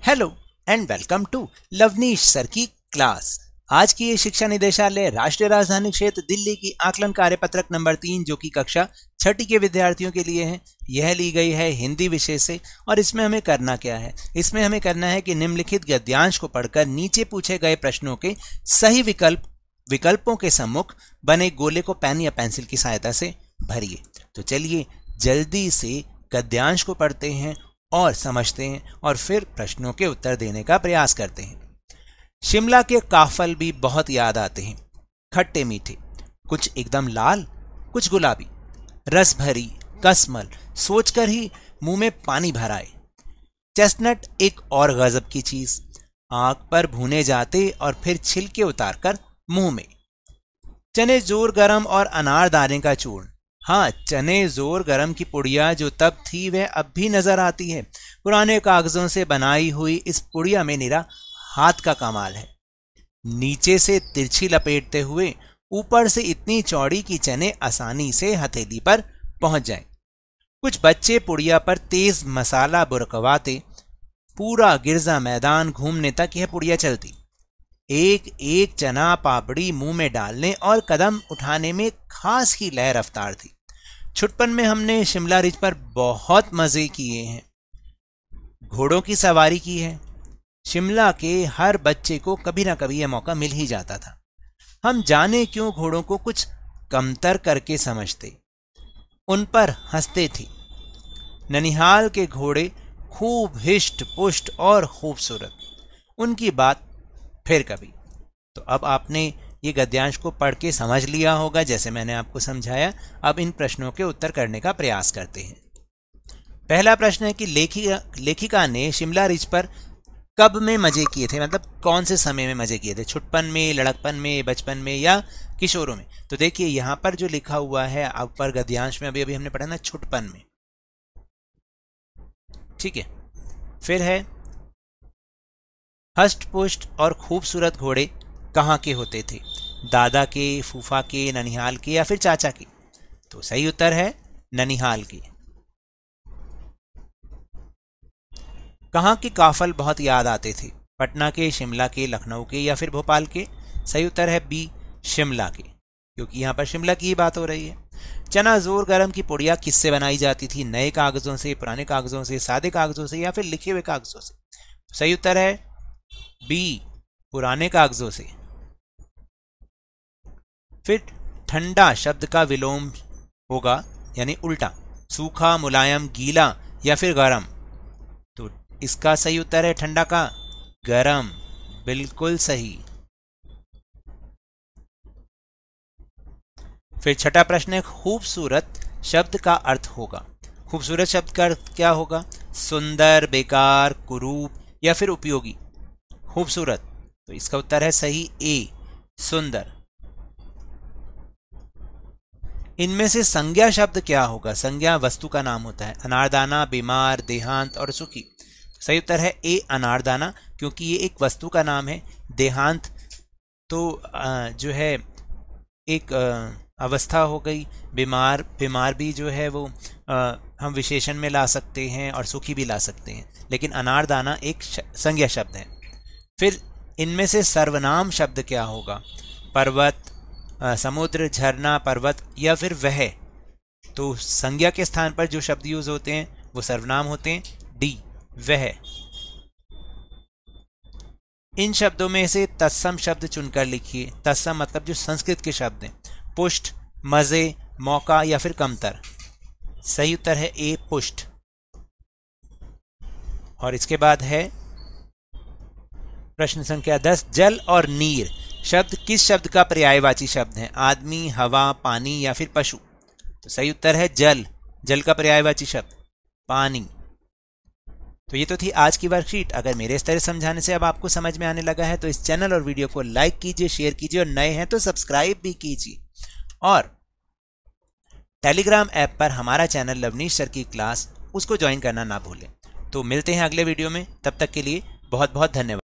Hello and welcome to Lovneesh sir की class. आज की ये शिक्षा निदेशालय राष्ट्रीय राजधानी क्षेत्र दिल्ली की आकलन कार्यपत्रक नंबर 3 जो कि कक्षा 6ठी के विद्यार्थियों के लिए है, यह ली गई है हिंदी विषय से। और इसमें हमें करना क्या है? इसमें हमें करना है कि निम्नलिखित गद्यांश को पढ़कर नीचे पूछे गए प्रश्नों के सही विकल्पों के सम्मुख बने गोले को पेन या पेंसिल की सहायता से भरिए। तो चलिए जल्दी से गद्यांश को पढ़ते हैं और समझते हैं और फिर प्रश्नों के उत्तर देने का प्रयास करते हैं। शिमला के काफल भी बहुत याद आते हैं, खट्टे मीठे, कुछ एकदम लाल, कुछ गुलाबी, रस भरी कसमल, सोचकर ही मुंह में पानी भर आए। चेस्टनट एक और गजब की चीज, आग पर भुने जाते और फिर छिलके उतारकर मुंह में। चने जोर गरम और अनारदाने का चूर्ण। हाँ, चने जोर गरम की पुड़िया जो तब थी वह अब भी नजर आती है। पुराने कागजों से बनाई हुई इस पुड़िया में निरा हाथ का कमाल है। नीचे से तिरछी लपेटते हुए ऊपर से इतनी चौड़ी कि चने आसानी से हथेली पर पहुंच जाएं। कुछ बच्चे पुड़िया पर तेज मसाला बुरकवाते पूरा गिरजा मैदान घूमने तक यह पुड़िया चलती। एक एक चना पापड़ी मुंह में डालने और कदम उठाने में खास ही लय रफ्तार थी। छुटपन में हमने शिमला रिज पर बहुत मजे किए हैं, घोड़ों की सवारी की है। शिमला के हर बच्चे को कभी ना कभी यह मौका मिल ही जाता था। हम जाने क्यों घोड़ों को कुछ कमतर करके समझते, उन पर हंसते थे। ननिहाल के घोड़े खूब हिष्ट पुष्ट और खूबसूरत, उनकी बात फिर कभी। तो अब आपने ये गद्यांश को पढ़ के समझ लिया होगा जैसे मैंने आपको समझाया। अब इन प्रश्नों के उत्तर करने का प्रयास करते हैं। पहला प्रश्न है कि लेखिका ने शिमला रिज पर कब में मजे किए थे, मतलब कौन से समय में मजे किए थे? छुटपन में, लड़कपन में, बचपन में या किशोरों में? तो देखिए यहां पर जो लिखा हुआ है ऊपर गद्यांश में, अभी हमने पढ़ा ना, छुटपन में। ठीक है, फिर है हष्ट पुष्ट और खूबसूरत घोड़े कहाँ के होते थे? दादा के, फूफा के, ननिहाल के या फिर चाचा के? तो सही उत्तर है ननिहाल के। कहाँ के काफल बहुत याद आते थे? पटना के, शिमला के, लखनऊ के या फिर भोपाल के? सही उत्तर है बी, शिमला के, क्योंकि यहाँ पर शिमला की ही बात हो रही है। चना जोर गरम की पुड़िया किससे बनाई जाती थी? नए कागजों से, पुराने कागजों से, सादे कागजों से या फिर लिखे हुए कागजों से? सही उत्तर है बी, पुराने कागजों से। फिर ठंडा शब्द का विलोम होगा यानी उल्टा, सूखा, मुलायम, गीला या फिर गरम? तो इसका सही उत्तर है ठंडा का गरम, बिल्कुल सही। फिर छठा प्रश्न है खूबसूरत शब्द का अर्थ होगा। खूबसूरत शब्द का अर्थ क्या होगा? सुंदर, बेकार, कुरूप या फिर उपयोगी? खूबसूरत, तो इसका उत्तर है सही ए, सुंदर। इनमें से संज्ञा शब्द क्या होगा? संज्ञा वस्तु का नाम होता है। अनारदाना, बीमार, देहांत और सुखी? सही उत्तर है ए, अनारदाना, क्योंकि ये एक वस्तु का नाम है। देहांत तो जो है एक अवस्था हो गई। बीमार भी जो है वो हम विशेषण में ला सकते हैं और सुखी भी ला सकते हैं, लेकिन अनारदाना एक संज्ञा शब्द है। फिर इनमें से सर्वनाम शब्द क्या होगा? पर्वत, समुद्र, झरना, पर्वत या फिर वह? तो संज्ञा के स्थान पर जो शब्द यूज होते हैं वो सर्वनाम होते हैं, डी, वह। इन शब्दों में से तत्सम शब्द चुनकर लिखिए। तत्सम मतलब जो संस्कृत के शब्द हैं। पुष्ट, मजे, मौका या फिर कमतर? सही उत्तर है ए, पुष्ट। और इसके बाद है प्रश्न संख्या 10, जल और नीर शब्द किस शब्द का पर्यायवाची शब्द है? आदमी, हवा, पानी या फिर पशु? तो सही उत्तर है जल, जल का पर्यायवाची शब्द पानी। तो ये तो थी आज की वर्कशीट। अगर मेरे इस तरह समझाने से अब आपको समझ में आने लगा है तो इस चैनल और वीडियो को लाइक कीजिए, शेयर कीजिए और नए हैं तो सब्सक्राइब भी कीजिए। और टेलीग्राम ऐप पर हमारा चैनल लवनीश सर की क्लास, उसको ज्वाइन करना ना भूलें। तो मिलते हैं अगले वीडियो में, तब तक के लिए बहुत बहुत धन्यवाद।